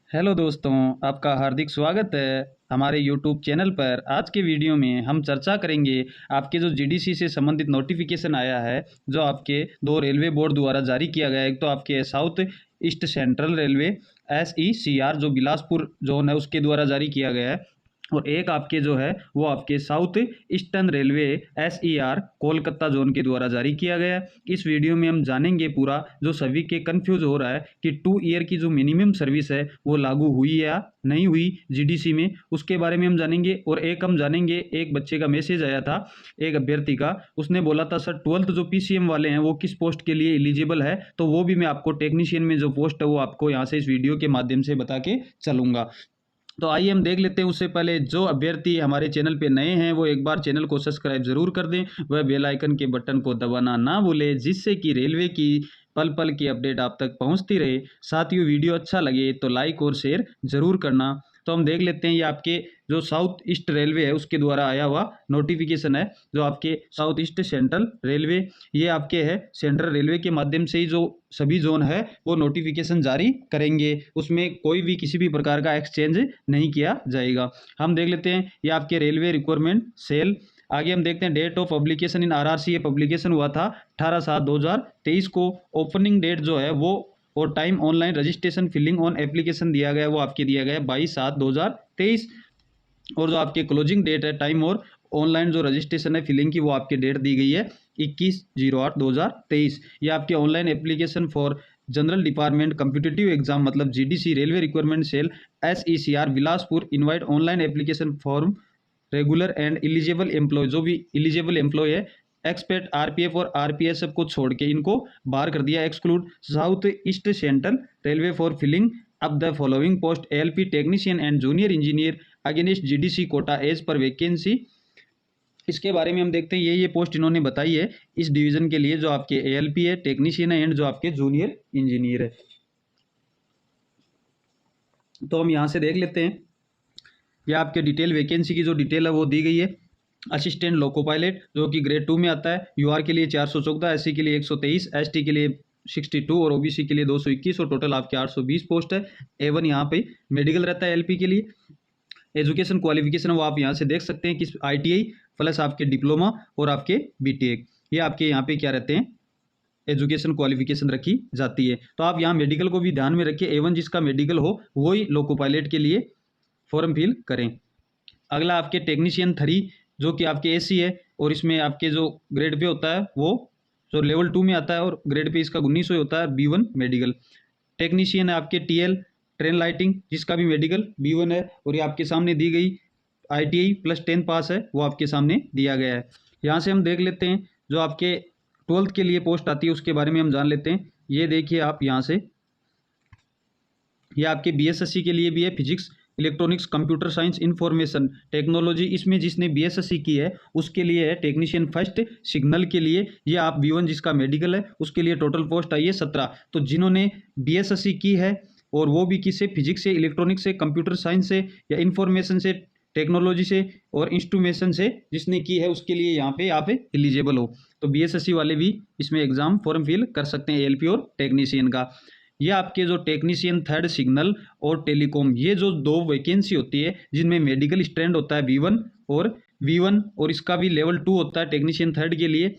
Hello दोस्तों, आपका हार्दिक स्वागत है हमारे यूट्यूब चैनल पर। आज के वीडियो में हम चर्चा करेंगे आपके जो जीडीसी से संबंधित नोटिफिकेशन आया है, जो आपके दो रेलवे बोर्ड द्वारा जारी किया गया है। एक तो आपके South East Central railway SECR जो बिलासपुर जोन है उसके द्वारा जारी किया गया है, और एक आपके जो है वो आपके south Eastern railway SER Kolkata zone के द्वारा जारी किया गया है। इस वीडियो में हम जानेंगे पूरा, जो सभी के कंफ्यूज हो रहा है कि 2 ईयर की जो मिनिमम सर्विस है वो लागू हुई या नहीं हुई जीडीसी में, उसके बारे में हम जानेंगे। और एक हम जानेंगे, एक बच्चे का मैसेज आया था, एक अभ्यर्थी का, उसने बोला था सर 12th जो PCM वाले हैं वो किस पोस्ट के लिए एलिजिबल है, तो वो भी मैं आपको टेक्नीशियन में जो पोस्ट है वो आपको यहाँ से इस वीडियो के माध्यम से बता के चलूँगा। तो आइए हम देख लेते हैं। उससे पहले जो अभ्यर्थी हमारे चैनल पे नए हैं वो एक बार चैनल को सब्सक्राइब जरूर कर दें, वह बेल आइकन के बटन को दबाना ना भूलें, जिससे कि रेलवे की पल पल की अपडेट आप तक पहुंचती रहे। साथ ही वीडियो अच्छा लगे तो लाइक और शेयर जरूर करना। तो हम देख लेते हैं, ये आपके जो साउथ ईस्ट रेलवे है उसके द्वारा आया हुआ नोटिफिकेशन है। जो आपके साउथ ईस्ट सेंट्रल रेलवे, ये आपके है सेंट्रल रेलवे के माध्यम से ही जो सभी जोन है वो नोटिफिकेशन जारी करेंगे, उसमें कोई भी किसी भी प्रकार का एक्सचेंज नहीं किया जाएगा। हम देख लेते हैं, ये आपके रेलवे रिक्वायरमेंट सेल। आगे हम देखते हैं date of publication in RRC, ये पब्लिकेशन हुआ था 18/7/2023 को। ओपनिंग डेट जो है वो और time online registration filling on application दिया गया है, वो आपके दिया गया है 22/7/2023। और जो आपके क्लोजिंग डेट है टाइम और ऑनलाइन जो रजिस्ट्रेशन है फिलिंग की, वो आपके डेट दी गई है 21/08/2023। ये आपके online application for general department competitive exam मतलब GDC railway requirement cell SECR Bilaspur invite online application form regular and eligible employ, जो भी एलिजिबल एम्प्लॉय है एक्सपेक्ट RPF और RPS को छोड़ के इनको बाहर कर दिया, exclude South East Central Railway for filling up the following post ALP technician and junior engineer against GDC quota as per vacancy. इसके बारे में हम देखते हैं, ये पोस्ट इन्होंने बताई है इस डिवीजन के लिए, जो आपके ALP है, टेक्नीशियन है, एंड जो आपके जूनियर इंजीनियर है। तो हम यहाँ से देख लेते हैं, ये आपके डिटेल वैकेंसी की जो डिटेल है वो दी गई है। असिस्टेंट लोको पायलट जो कि ग्रेड 2 में आता है, UR के लिए 414, SC के लिए 123, ST के लिए 62 और OBC के लिए 221, और टोटल आपके 820 पोस्ट है। A1 यहाँ पे मेडिकल रहता है LP के लिए। एजुकेशन क्वालिफिकेशन वो आप यहाँ से देख सकते हैं कि ITI प्लस आपके डिप्लोमा और आपके BTech, ये आपके यहाँ पे क्या रहते हैं, एजुकेशन क्वालिफिकेशन रखी जाती है। तो आप यहाँ मेडिकल को भी ध्यान में रखिए, A1 जिसका मेडिकल हो वही लोको पायलट के लिए फॉर्म फिल करें। अगला आपके टेक्नीशियन 3 जो कि आपके AC है, और इसमें आपके जो ग्रेड पे होता है वो जो लेवल 2 में आता है, और ग्रेड पे इसका 1900 होता है, B1 मेडिकल। टेक्नीशियन है आपके TL ट्रेन लाइटिंग, जिसका भी मेडिकल B1 है, और ये आपके सामने दी गई ITI प्लस 10 पास है वो आपके सामने दिया गया है। यहाँ से हम देख लेते हैं जो आपके 12th के लिए पोस्ट आती है उसके बारे में हम जान लेते हैं। ये देखिए आप यहाँ से, ये आपके BSSC के लिए भी है, physics electronics computer science information technology, इसमें जिसने BSSC की है उसके लिए है टेक्नीशियन फर्स्ट सिग्नल के लिए। ये आप B1 जिसका मेडिकल है उसके लिए टोटल पोस्ट आई है 17। तो जिन्होंने BSSC की है और वो भी किससे, फिजिक्स से, इलेक्ट्रॉनिक्स से, कंप्यूटर साइंस से, या इंफॉर्मेशन से, टेक्नोलॉजी से और इंस्ट्रूमेशन से जिसने की है, उसके लिए यहाँ पे आप एलिजिबल हो। तो BSSC वाले भी इसमें एग्जाम फॉर्म फिल कर सकते हैं ALP और टेक्नीशियन का। ये आपके जो टेक्नीशियन थर्ड सिग्नल और टेलीकॉम, ये जो दो वैकेंसी होती है जिनमें मेडिकल स्टैंड होता है V1 और इसका भी लेवल 2 होता है टेक्नीशियन थर्ड के लिए।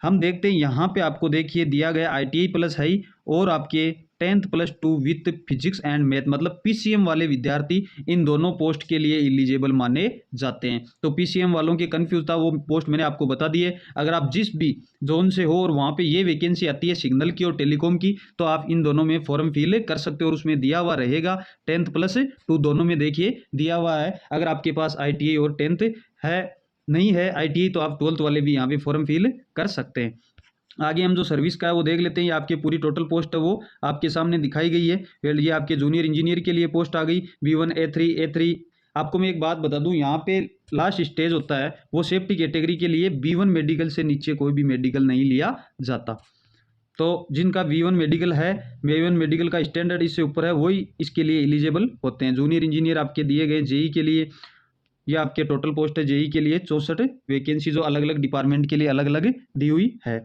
हम देखते हैं यहाँ पे आपको देखिए दिया गया ITI प्लस है और आपके 10th + 2 with physics and math, मतलब PCM वाले विद्यार्थी इन दोनों पोस्ट के लिए एलिजिबल माने जाते हैं। तो PCM वालों के कंफ्यूज था, वो पोस्ट मैंने आपको बता दी है। अगर आप जिस भी जोन से हो और वहाँ पे ये वैकेंसी आती है सिग्नल की और टेलीकॉम की, तो आप इन दोनों में फॉर्म फिल कर सकते हो, और उसमें दिया हुआ रहेगा 10th + 2 दोनों में देखिए दिया हुआ है। अगर आपके पास ITI और 10th है, नहीं है ITI, तो आप 12th वाले भी यहाँ पे फॉर्म फिल कर सकते हैं। आगे हम जो सर्विस का है वो देख लेते हैं। ये आपके पूरी टोटल पोस्ट है वो आपके सामने दिखाई गई है। ये आपके जूनियर इंजीनियर के लिए पोस्ट आ गई B1 A3। आपको मैं एक बात बता दूं, यहाँ पे लास्ट स्टेज होता है वो सेफ्टी कैटेगरी के लिए B1 मेडिकल से नीचे कोई भी मेडिकल नहीं लिया जाता। तो जिनका B1 मेडिकल है, B1 मेडिकल का स्टैंडर्ड इससे ऊपर है, वही इसके लिए एलिजिबल होते हैं। जूनियर इंजीनियर आपके दिए गए JEE के लिए, ये आपके टोटल पोस्ट है JEE के लिए 64 वैकेंसी, जो अलग अलग डिपार्टमेंट के लिए अलग अलग दी हुई है।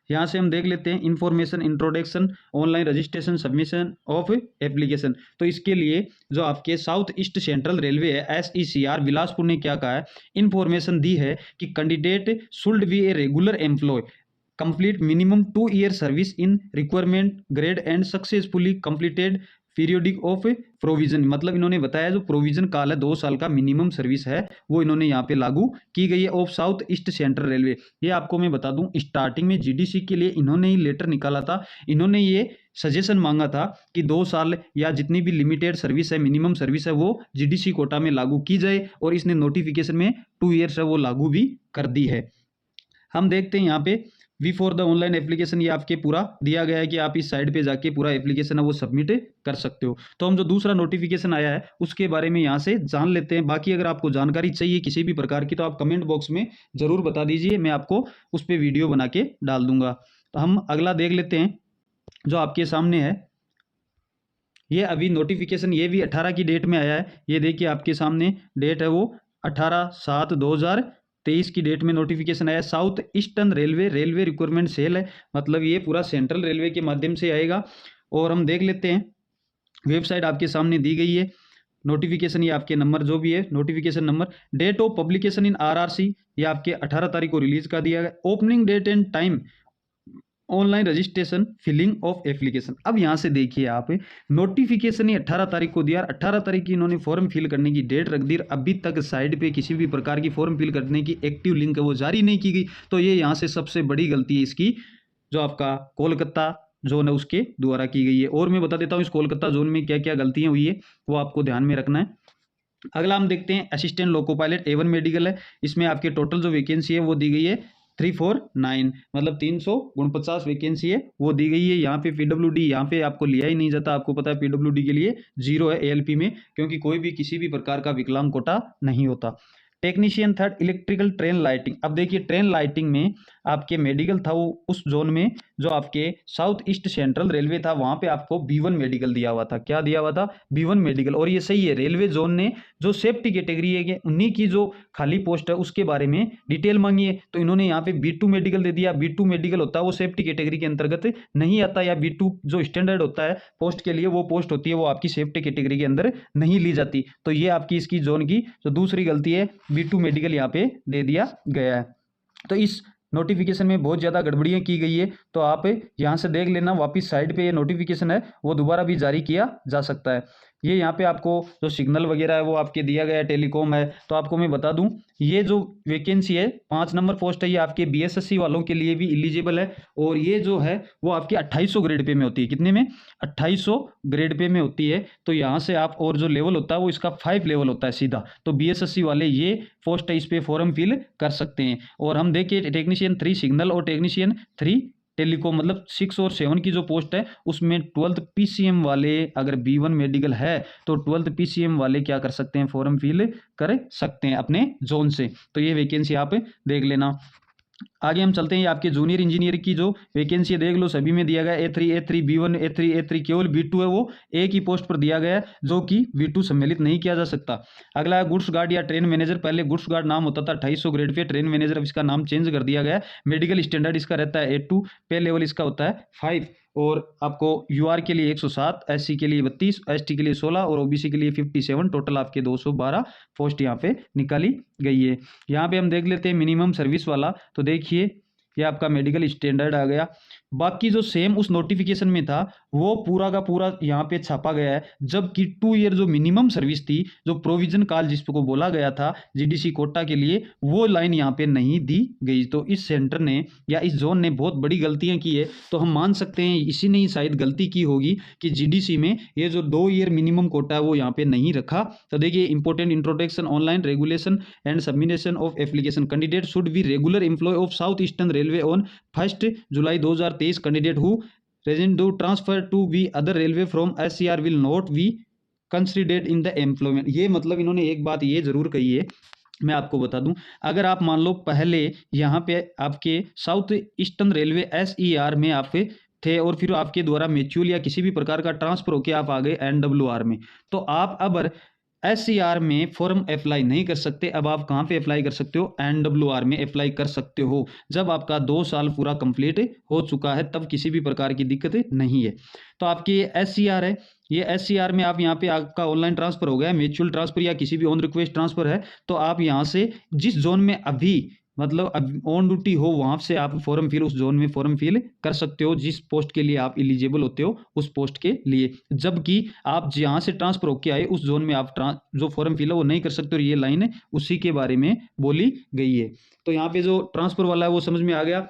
यहाँ से हम देख लेते हैं information, introduction, online registration, submission of application. तो इसके लिए जो आपके साउथ ईस्ट सेंट्रल रेलवे है SECR बिलासपुर ने क्या कहा है, इन्फॉर्मेशन दी है कि candidate should be a regular employ, complete minimum 2 year service in requirement grade and successfully completed periodic of provision. मतलब इन्होंने बताया जो प्रोविजन काल है 2 साल का मिनिमम सर्विस है वो इन्होंने यहाँ पे लागू की गई है of south East Central railway. ये आपको मैं बता दूं स्टार्टिंग में GDC के लिए इन्होंने ही लेटर निकाला था, इन्होंने ये सजेशन मांगा था कि 2 साल या जितनी भी लिमिटेड सर्विस है, मिनिमम सर्विस है, वो GDC कोटा में लागू की जाए, और इसने नोटिफिकेशन में 2 ईयर्स है वो लागू भी कर दी है। हम देखते हैं यहाँ पे फॉर द ऑनलाइन एप्लीकेशन, ये आपके पूरा दिया गया है कि आप इस साइड पे जाके पूरा एप्लीकेशन है वो सबमिट कर सकते हो। तो हम जो दूसरा नोटिफिकेशन आया है उसके बारे में यहाँ से जान लेते हैं। बाकी अगर आपको जानकारी चाहिए किसी भी प्रकार की तो आप कमेंट बॉक्स में ज़रूर बता दीजिए, मैं आपको उस पर वीडियो बना के डाल दूंगा। तो हम अगला देख लेते हैं जो आपके सामने है। ये अभी नोटिफिकेशन ये भी 18 की डेट में आया है। ये देखिए आपके सामने डेट है वो 18/7/2023 की डेट में नोटिफिकेशन आया। South Eastern Railway requirement cell है, मतलब ये पूरा सेंट्रल रेलवे के माध्यम से आएगा। और हम देख लेते हैं वेबसाइट आपके सामने दी गई है। नोटिफिकेशन ये आपके नंबर जो भी है notification number, date of publication in RRC ये आपके 18 तारीख को रिलीज कर दिया गया। Opening date and time online registration filling of application. अब यहाँ से देखिए आप नोटिफिकेशन ही 18 तारीख को दिया, 18 तारीख की इन्होंने फॉर्म फिल करने की डेट रख दी, अभी तक साइड पे किसी भी प्रकार की फॉर्म फिल करने की एक्टिव लिंक है वो जारी नहीं की गई। तो ये यहाँ से सबसे बड़ी गलती है इसकी, जो आपका कोलकाता जोन है उसके द्वारा की गई है। और मैं बता देता हूँ इस कोलकाता जोन में क्या क्या गलतियाँ हुई है वो आपको ध्यान में रखना है। अगला हम देखते हैं assistant loco pilot A1 medical है। इसमें आपके टोटल जो वैकेंसी है वो दी गई है 349, मतलब 349 वैकेंसी है वो दी गई है। यहाँ पे PWD यहाँ पे आपको लिया ही नहीं जाता, आपको पता है PWD के लिए 0 है ALP में, क्योंकि कोई भी किसी भी प्रकार का विकलांग कोटा नहीं होता। Technician third electrical train lighting. अब देखिए ट्रेन लाइटिंग में आपके मेडिकल था वो उस जोन में जो आपके साउथ ईस्ट सेंट्रल रेलवे था वहां पे आपको B1 मेडिकल दिया हुआ था। क्या दिया हुआ था? B1 medical. और ये सही है, रेलवे जोन ने जो सेफ्टी कैटेगरी है उन्हीं की जो खाली पोस्ट है उसके बारे में डिटेल मांगी है, तो इन्होंने यहाँ पे B2 मेडिकल दे दिया। B2 मेडिकल होता है वो सेफ्टी कैटेगरी के अंतर्गत नहीं आता, या B2 जो स्टैंडर्ड होता है पोस्ट के लिए वो पोस्ट होती है वो आपकी सेफ्टी कैटेगरी के अंदर नहीं ली जाती। तो ये आपकी इसकी जोन की जो दूसरी गलती है, B2 मेडिकल यहाँ पे दे दिया गया है। तो इस नोटिफिकेशन में बहुत ज़्यादा गड़बड़ियाँ की गई है, तो आप यहाँ से देख लेना, वापस साइड पे ये नोटिफिकेशन है वो दोबारा भी जारी किया जा सकता है। ये यहाँ पे आपको जो सिग्नल वगैरह है वो आपके दिया गया है, टेलीकॉम है। तो आपको मैं बता दूं ये जो वैकेंसी है 5 नंबर पोस्ट है ये आपके BSSC वालों के लिए भी एलिजिबल है, और ये जो है वो आपकी 2800 ग्रेड पे में होती है। कितने में? 2800 ग्रेड पे में होती है। तो यहाँ से आप, और जो लेवल होता है वो इसका 5 लेवल होता है सीधा, तो BSSC वाले ये पोस्ट है इस पे फॉर्म फिल कर सकते हैं। और हम देखिए टेक्नीशियन 3 सिग्नल और टेक्नीशियन 3 टेलीकॉम, मतलब 6 और 7 की जो पोस्ट है उसमें 12th PCM वाले अगर B1 मेडिकल है तो 12th PCM वाले क्या कर सकते हैं? फॉर्म फिल कर सकते हैं अपने जोन से। तो ये वैकेंसी आप देख लेना। आगे हम चलते हैं, आपके जूनियर इंजीनियर की जो वैकेंसी है देख लो, सभी में दिया गया A3 A3 B1 A3 A3, केवल B2 है वो एक ही पोस्ट पर दिया गया है जो कि B2 सम्मिलित नहीं किया जा सकता। अगला है गुड्स गार्ड या ट्रेन मैनेजर। पहले गुड्स गार्ड नाम होता था 2800 ग्रेड पे, ट्रेन मैनेजर अब इसका नाम चेंज कर दिया गया है। मेडिकल स्टैंडर्ड इसका रहता है A2, पे लेवल इसका होता है 5, और आपको UR के लिए 107, SC के लिए 32, ST के लिए 16 और OBC के लिए 57, टोटल आपके 212 पोस्ट यहाँ पे निकाली गई है। यहाँ पे हम देख लेते हैं मिनिमम सर्विस वाला। तो देखिए ये आपका मेडिकल स्टैंडर्ड आ गया। बाकी जो सेम उस नोटिफिकेशन में था वो पूरा का पूरा यहाँ पे छापा गया है, जबकि 2 ईयर जो मिनिमम सर्विस थी, जो प्रोविजन काल जिसको बोला गया था GDC कोटा के लिए, वो लाइन यहाँ पे नहीं दी गई। तो इस सेंटर ने या इस जोन ने बहुत बड़ी गलतियां की है। तो हम मान सकते हैं इसी ने ही शायद गलती की होगी कि GDC में ये जो 2 ईयर मिनिमम कोटा है वो यहाँ पे नहीं रखा। तो देखिए important introduction online regulation and submission of application, candidate should be regular employ of South Eastern Railway on 1 July 2023, candidate who resident do transfer to be other railway from SCR will not be considered in the employment. ये मतलब इन्होंने एक बात ये जरूर कही है, मैं आपको बता दूं, अगर आप मान लो पहले यहाँ पे आपके साउथ ईस्टर्न रेलवे SER में आप थे और फिर आपके द्वारा म्यूचुअल या किसी भी प्रकार का ट्रांसफर होकर आप आ गए NWR में, तो आप अब SCR में फॉर्म अप्लाई नहीं कर सकते। अब आप कहाँ पे अप्लाई कर सकते हो? NWR में अप्लाई कर सकते हो। जब आपका 2 साल पूरा कंप्लीट हो चुका है तब किसी भी प्रकार की दिक्कत नहीं है। तो आपकी ये SCR है, ये SCR में आप यहाँ पे आपका ऑनलाइन ट्रांसफर हो गया है, म्यूचुअल ट्रांसफर या किसी भी ऑन रिक्वेस्ट ट्रांसफर है, तो आप यहाँ से जिस जोन में अभी मतलब अब ऑन ड्यूटी हो वहाँ से आप फॉर्म फिल, उस जोन में फॉर्म फिल कर सकते हो जिस पोस्ट के लिए आप एलिजिबल होते हो उस पोस्ट के लिए। जबकि आप जहाँ से ट्रांसफर होके आए उस जोन में आप जो फॉर्म फिल है वो नहीं कर सकते, और ये लाइन उसी के बारे में बोली गई है। तो यहाँ पे जो ट्रांसफर वाला है वो समझ में आ गया।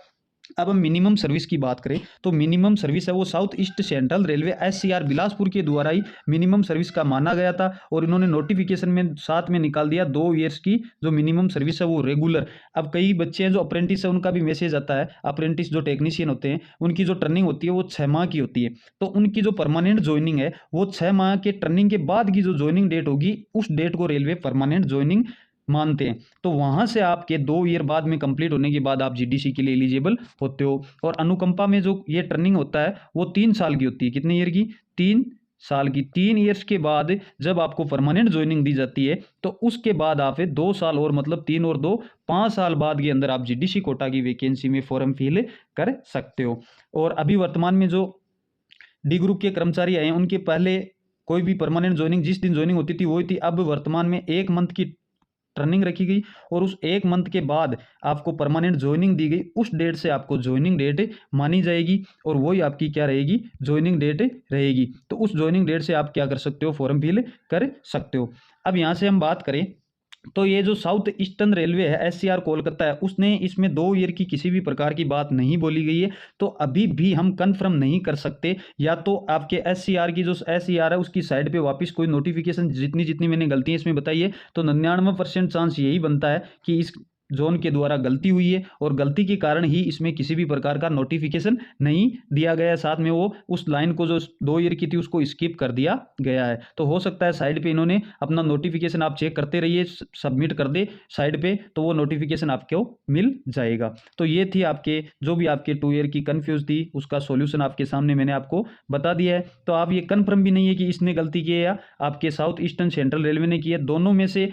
अब हम मिनिमम सर्विस की बात करें तो मिनिमम सर्विस है वो south East Central railway SCR Bilaspur के द्वारा ही मिनिमम सर्विस का माना गया था, और इन्होंने नोटिफिकेशन में साथ में निकाल दिया 2 ईयर्स की जो मिनिमम सर्विस है वो रेगुलर। अब कई बच्चे हैं जो अप्रेंटिस है उनका भी मैसेज आता है, अप्रेंटिस जो टेक्नीशियन होते हैं उनकी जो ट्रेनिंग होती है वो 6 माह की होती है, तो उनकी जो परमानेंट ज्वाइनिंग है वो 6 माह के ट्रेनिंग के बाद की जो ज्वाइनिंग डेट होगी उस डेट को रेलवे परमानेंट ज्वाइनिंग मानते हैं। तो वहां से आपके 2 ईयर बाद में कंप्लीट होने के बाद आप GDC के लिए एलिजिबल होते हो। और अनुकंपा में जो ये ट्रेनिंग होता है वो 3 साल की होती है। कितने ईयर की? 3 साल की। 3 ईयर्स के बाद जब आपको परमानेंट ज्वाइनिंग दी जाती है तो उसके बाद आप 2 साल और मतलब 3 और 2 5 साल बाद के अंदर आप GDC कोटा की वैकेंसी में फॉर्म फिल कर सकते हो। और अभी वर्तमान में जो D ग्रुप के कर्मचारी आए हैं उनके पहले कोई भी परमानेंट ज्वाइनिंग जिस दिन ज्वाइनिंग होती थी वही थी। अब वर्तमान में 1 मंथ की ट्रेनिंग रखी गई और उस 1 मंथ के बाद आपको परमानेंट ज्वाइनिंग दी गई, उस डेट से आपको ज्वाइनिंग डेट मानी जाएगी और वही आपकी क्या रहेगी? ज्वाइनिंग डेट रहेगी। तो उस ज्वाइनिंग डेट से आप क्या कर सकते हो? फॉर्म फिल कर सकते हो। अब यहाँ से हम बात करें तो ये जो साउथ ईस्टर्न रेलवे है SCR कोलकाता है उसने इसमें 2 ईयर की किसी भी प्रकार की बात नहीं बोली गई है, तो अभी भी हम कंफर्म नहीं कर सकते। या तो आपके SCR की जो SCR है उसकी साइड पे वापस कोई नोटिफिकेशन, जितनी जितनी मैंने गलतियां इसमें बताई है तो 99% चांस यही बनता है कि इस जोन के द्वारा गलती हुई है और गलती के कारण ही इसमें किसी भी प्रकार का नोटिफिकेशन नहीं दिया गया है। साथ में वो उस लाइन को जो 2 ईयर की थी उसको स्किप कर दिया गया है। तो हो सकता है साइड पे इन्होंने अपना नोटिफिकेशन, आप चेक करते रहिए, सबमिट कर दे साइड पे तो वो नोटिफिकेशन आपको मिल जाएगा। तो ये थी आपके जो भी आपके 2 ईयर की कन्फ्यूज थी उसका सॉल्यूशन आपके सामने मैंने आपको बता दिया है। तो आप ये कन्फर्म भी नहीं है कि इसने गलती की है या आपके साउथ ईस्टर्न सेंट्रल रेलवे ने की है, दोनों में से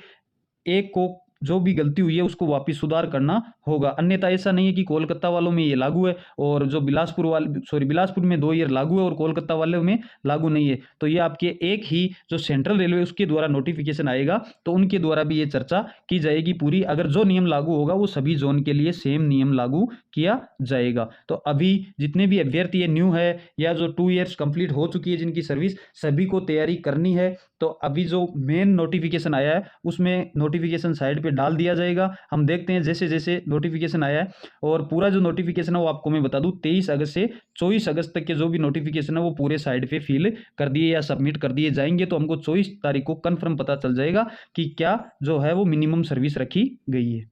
एक को जो भी गलती हुई है उसको वापस सुधार करना होगा। अन्यथा ऐसा नहीं है कि कोलकाता वालों में ये लागू है और जो बिलासपुर में 2 ईयर लागू है और कोलकाता वालों में लागू नहीं है। तो ये आपके एक ही जो सेंट्रल रेलवे उसके द्वारा नोटिफिकेशन आएगा तो उनके द्वारा भी ये चर्चा की जाएगी पूरी। अगर जो नियम लागू होगा वो सभी जोन के लिए सेम नियम लागू किया जाएगा। तो अभी जितने भी अभ्यर्थी है न्यू है या जो 2 ईयर्स कंप्लीट हो चुकी है जिनकी सर्विस, सभी को तैयारी करनी है। तो अभी जो मेन नोटिफिकेशन आया है उसमें नोटिफिकेशन साइड पे डाल दिया जाएगा। हम देखते हैं जैसे जैसे नोटिफिकेशन आया है, और पूरा जो नोटिफिकेशन है वो आपको मैं बता दूं 23 अगस्त से 24 अगस्त तक के जो भी नोटिफिकेशन है वो पूरे साइड पे फिल कर दिए या सबमिट कर दिए जाएंगे। तो हमको 24 तारीख को कंफर्म पता चल जाएगा कि क्या जो है वो मिनिमम सर्विस रखी गई है।